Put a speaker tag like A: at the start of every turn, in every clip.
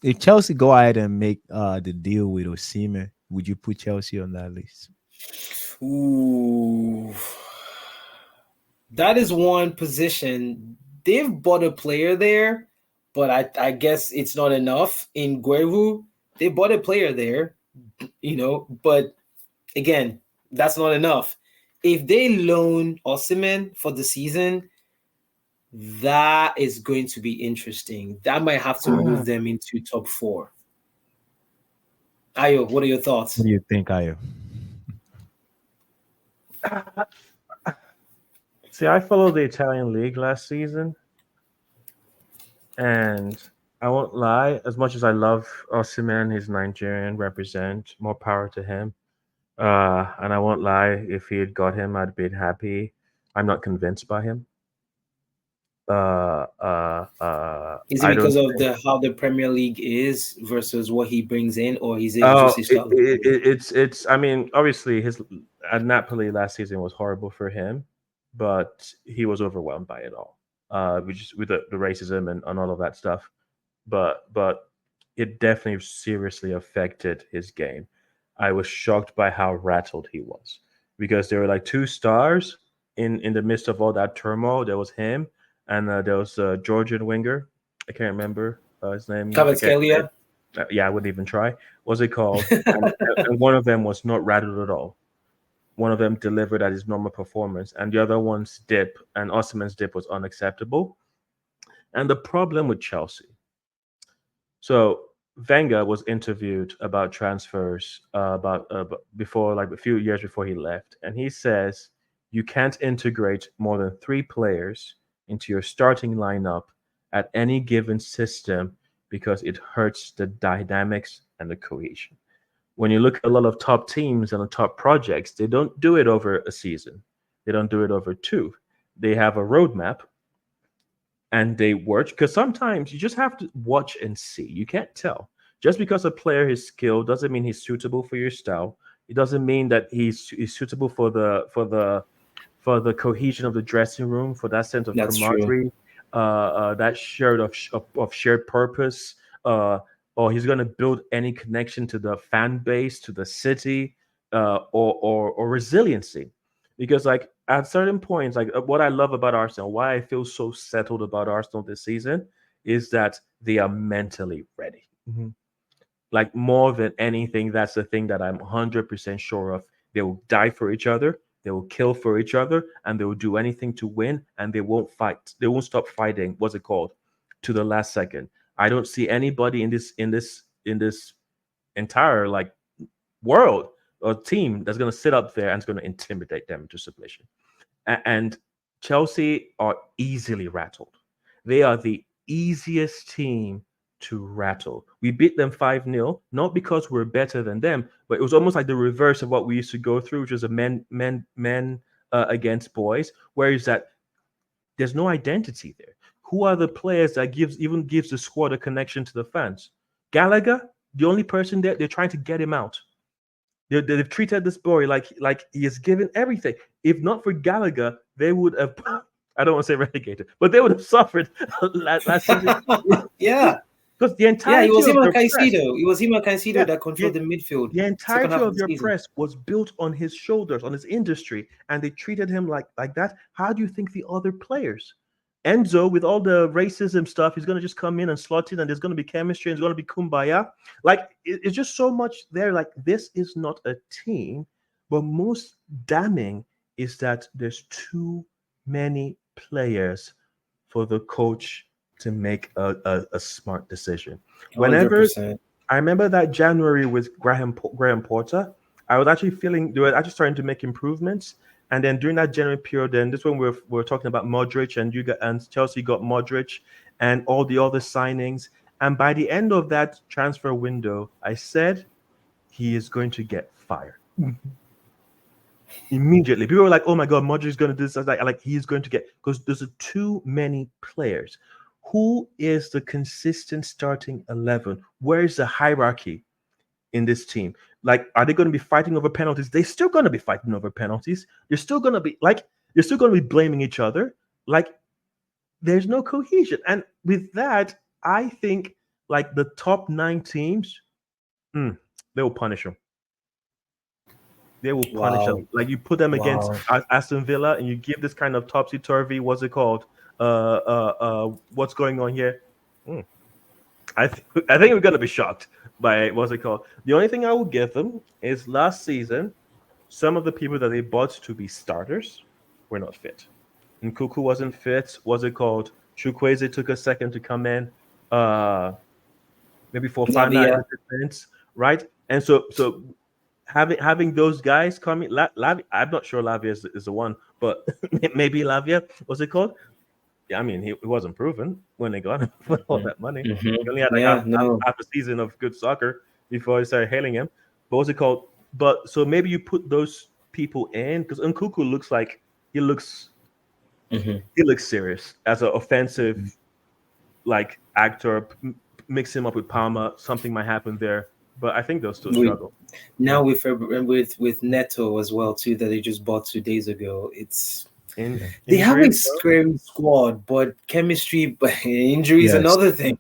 A: If Chelsea go ahead and make the deal with Osimhen, would you put Chelsea on that list?
B: Ooh, that is one position. They've bought a player there, but I guess it's not enough. In Guevu, they bought a player there, but again, that's not enough. If they loan Osimhen for the season, that is going to be interesting. That might have to move them into top four. Ayo, what are your thoughts?
A: What do you think, Ayo?
C: See, I followed the Italian league last season, and I won't lie. As much as I love Osimhen, his Nigerian represent, more power to him. And I won't lie. If he had got him, I'd been happy. I'm not convinced by him.
B: Is it
C: I
B: because
C: don't
B: of
C: think.
B: the how the Premier League is versus what he brings in, or is it
C: Oh,
B: just his style of play?
C: it's. I mean, obviously, his at Napoli last season was horrible for him, but he was overwhelmed by it all. Which with the racism and all of that stuff. But it definitely seriously affected his game. I was shocked by how rattled he was because there were like two stars in the midst of all that turmoil. There was him and there was a Georgian winger. I can't remember his name. Forget his name.
B: Kvaratskhelia?
C: Yeah, I wouldn't even try. What's it called? And one of them was not rattled at all. One of them delivered at his normal performance, and the other one's dip and Osimhen's dip was unacceptable. And the problem with Chelsea, so Wenger was interviewed about transfers about before, like a few years before he left, and he says you can't integrate more than three players into your starting lineup at any given system because it hurts the dynamics and the cohesion. When you look at a lot of top teams and the top projects, they don't do it over a season. They don't do it over two. They have a roadmap and they work because sometimes you just have to watch and see. You can't tell. Just because a player is skilled doesn't mean he's suitable for your style. It doesn't mean that he's suitable for the cohesion of the dressing room, for that sense of
B: That's true.
C: camaraderie, that shared of shared purpose, or he's going to build any connection to the fan base, to the city, or resiliency. Because like at certain points, like what I love about Arsenal, why I feel so settled about Arsenal this season, is that they are mentally ready.
A: Mhm.
C: Like more than anything, that's the thing that I'm 100% sure of. They will die for each other, they will kill for each other, and they will do anything to win, and they won't fight. They won't stop fighting. What's it called? To the last second. I don't see anybody in this entire like world or team that's going to sit up there and is going to intimidate them into submission. And Chelsea are easily rattled. They are the easiest team to rattle. We beat them 5-0, not because we're better than them, but it was almost like the reverse of what we used to go through, which was a men against boys. Where is that there's no identity there. Who are the players that gives the squad a connection to the fans? Gallagher, the only person there, they're trying to get him out. They've treated this boy like he is given everything. If not for Gallagher, they would have. I don't want to say relegated, but they would have suffered last season
B: Yeah.
C: because the
B: Yeah, it
C: entirety
B: was
C: of
B: him and
C: your press,
B: Caicedo. It was him and
C: yeah,
B: Caicedo that controlled
C: the,
B: the midfield
C: the
B: second
C: entirety
B: half of
C: of
B: the
C: your
B: season.
C: press was built on his shoulders, on his industry, and they treated him like that. How do you think the other players? Enzo, with all the racism stuff, he's gonna just come in and slot in, and there's gonna be chemistry, and it's gonna be kumbaya. Like it's just so much there. Like this is not a team, but most damning is that there's too many players for the coach to make a smart decision. Whenever
B: 100%.
C: I remember that January with Graham Porter, I was actually feeling they were actually starting to make improvements. And then during that January period, then this when we're talking about Modric and Chelsea got Modric and all the other signings. And by the end of that transfer window, I said he is going to get fired immediately. People were like, "Oh my God, Modric is going to do this." I was like he's going to get because there's too many players. Who is the consistent starting 11? Where is the hierarchy in this team? Like, are they going to be fighting over penalties? They're still going to be fighting over penalties. They're still going to be like, they're still going to be blaming each other. Like, there's no cohesion. And with that, I think like the top 9 teams, mm, they will punish them. They will punish
B: Wow.
C: them. Like you put them against
B: Wow.
C: Aston Villa, and you give this kind of topsy turvy. What's it called? What's going on here? Mm. I think we're gonna be shocked by what's it called. The only thing I will give them is last season, some of the people that they bought to be starters were not fit. And Kuku wasn't fit. What's it called? Chukwueze took a second to come in. Uh, maybe Fofana in
B: Lavia.
C: the defense, right? And so having those guys coming, I'm not sure Lavia is the one, but maybe Lavia. What's it called? Yeah, I mean he wasn't proven when they got him for all that money. He only had like
B: Yeah, no.
C: half a season of good soccer before they started hailing him. But what's it called? But so maybe you put those people in because Nkuku looks like he looks
B: Mhm.
C: he looks serious as an offensive like actor. Mix him up with Palmer, something might happen there. But I think they'll still
B: With
C: struggle.
B: now with Neto as well too that they just bought 2 days ago. It's they have a
C: Injuries, bro.
B: scary squad, but chemistry, but injury is
A: Yes.
B: another thing.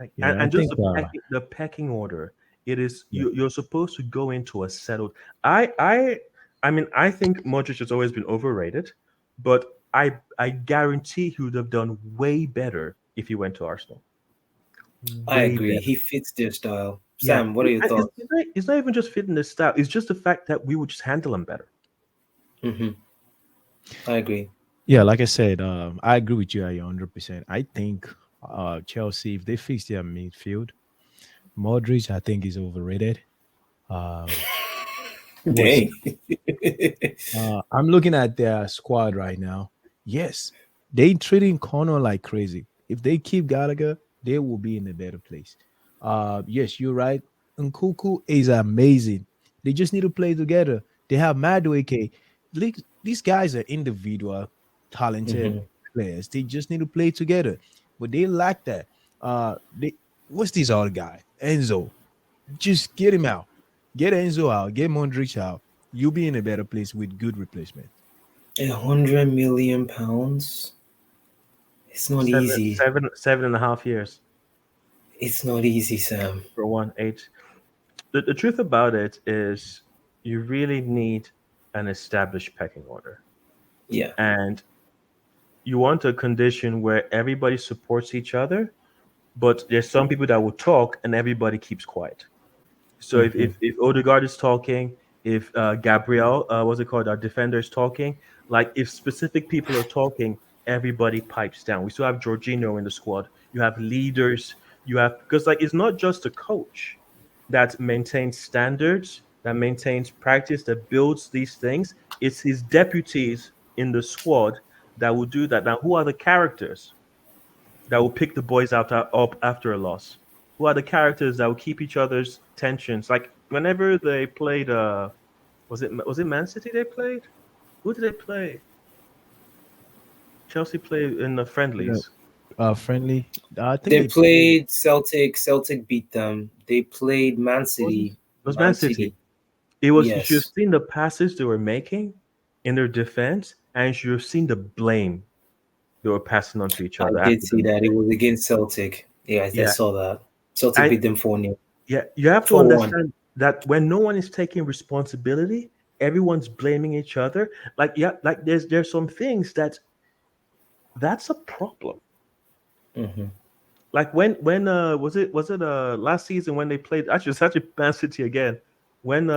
C: Like,
A: Yeah, I
C: and just
A: think.
C: the pecking order. It is
A: Yeah.
C: you're supposed to go into a settled. I I I mean I think Modric has always been overrated, but I guarantee he would have done way better if he went to Arsenal.
B: I
C: Way
B: agree.
C: better.
B: He fits their style.
C: Yeah,
B: Sam, what are your
C: and
B: thoughts?
C: it's not even just fitting the style. It's just the fact that we would just handle him better.
B: Hmm. I agree.
A: Yeah, like I said, I agree with you 100%. I think Chelsea, if they fix their midfield, Modric, I think is overrated. Um, was
B: Dang.
A: I'm looking at their squad right now. Yes, they treating Connor like crazy. If they keep Gallagher, they will be in a better place. Yes, you're right. Nkuku is amazing. They just need to play together. They have Madueke. These guys are individual, talented
B: Hmm.
A: players. They just need to play together. But they lack that. They what's this other guy? Enzo. Just get him out. Get Enzo out. Get Mondric out. You'll be in a better place with good replacement.
B: £100 million. It's not
C: Seven,
B: easy.
C: seven, 7.5 years
B: It's not easy, Sam.
C: for 1.8. The truth about it is you really need an established pecking order.
B: Yeah.
C: And you want a condition where everybody supports each other, but there's some people that will talk and everybody keeps quiet. So
B: Hmm.
C: if Odegaard is talking, if Gabriel, what's it called, our defender is talking, like if specific people are talking, everybody pipes down. We still have Jorginho in the squad. You have leaders. You have because like it's not just a coach that maintains standards, that maintains practice, that builds these things. It's his deputies in the squad that will do that. Now, who are the characters that will pick the boys up after a loss? Who are the characters that will keep each other's tensions? Like whenever they played, was it Man City they played? Who did they play? Chelsea played in the
A: Yeah.
C: friendlies.
A: Friendly. I think
B: They
A: they played.
B: played Celtic. Celtic beat them. They played Man
C: Was it?
B: City.
C: It was Man
B: Man
C: City.
B: City.
C: It was you should have
B: Yes,
C: seen the passes they were making in their defense, and you should have seen the blame they were passing on to each
B: I
C: other
B: did
C: after the
B: see that. It
C: mistake.
B: was against Celtic. Yeah, I
C: Yeah,
B: saw that. Celtic
C: and
B: beat them 4-0.
C: yeah, you have to
B: 4-1.
C: understand that when no one is taking responsibility, everyone's blaming each other. Like yeah, like there's some things that's a problem.
B: Hmm.
C: Like when was it last season when they played actually it's actually Man City again when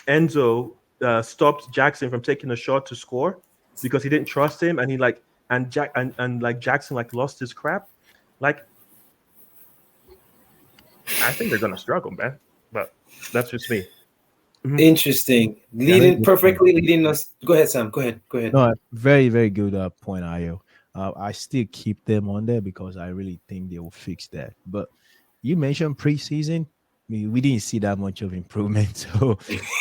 C: Enzo stopped Jackson from taking a shot to score because he didn't trust him and he like and like Jackson like lost his crap. Like I think they're gonna struggle, man. But that's just me. Mhm.
B: Interesting.
C: Yeah.
A: Very
B: Leading
A: good point.
B: perfectly leading us. Go ahead, Sam. Go ahead. Go ahead.
A: No, very, very good point, Ayo. I still keep them on there because I really think they will fix that. But you mentioned preseason. We didn't see that much of improvement. So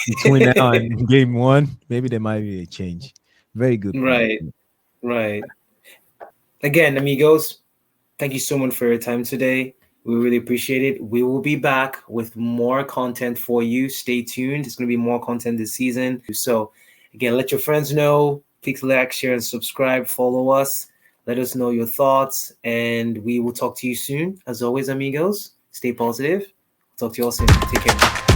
A: between now and game one, maybe there might be a change. Very good point.
B: Right. Right. Again, amigos, thank you so much for your time today. We really appreciate it. We will be back with more content for you. Stay tuned. There's going to be more content this season. So, again, let your friends know. Please like, share, and subscribe. Follow us. Let us know your thoughts, and we will talk to you soon. As always, amigos, stay positive. Talk to you all soon. Take care.